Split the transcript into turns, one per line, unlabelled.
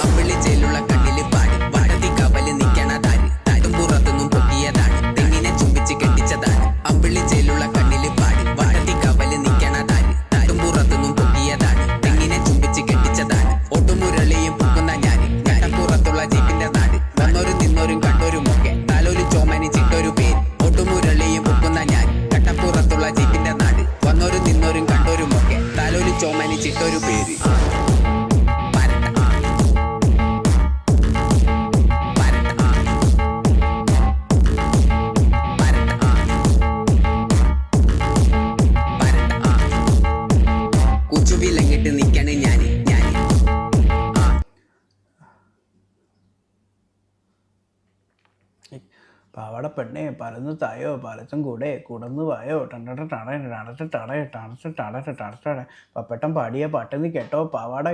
അമ്പിളി ചേലുള്ള കണ്ണില് പാടി വടതി കവല് നിക്കണതാര് തരും പുറത്തുനിന്നും പൊക്കിയതാണ് തെങ്ങിനെ ചുംബിച്ച് കെട്ടിച്ചതാണ് അമ്പിളി ചേലുള്ള കണ്ണില് പാടി വടതി കവല് നിക്കണതാര് തരും പുറത്തുനിന്നും പൊക്കിയതാണ് തെങ്ങിനെ ചുംബിച്ച് കെട്ടിച്ചതാണ് ഒട്ടുമുരളിയും പൊക്കുന്ന ഞാന് പുറത്തുള്ള ജീപ്പിന്റെ നാട് വന്നോരും നിന്നോരും കണ്ടോരുമൊക്കെ തലോലി ചോമനി ചിട്ടൊരു പേര് ഒട്ടുമുരളിയും പൊക്കുന്ന ഞാൻ കട്ടപ്പുറത്തുള്ള ജീപ്പിന്റെ നാട് വന്നോരും നിന്നോരും കണ്ടോരുമൊക്കെ തലോലി ചോമനി ചിട്ടൊരു പേര് കുച്ചുവിലങ്ങിട്ട് നിക്കണ് ഞാന്
പാവാട പെണ്ണേ പരന്ന് തായോ പലച്ചും കൂടെ കുടന്ന് വായോ ടണട്ട് ടണ ടണട്ട് ടട ടണട്ട് ടണട്ട് ടണട്ട് പപ്പട്ടം പാടിയ പാട്ടെന്ന് കേട്ടോ പാവാട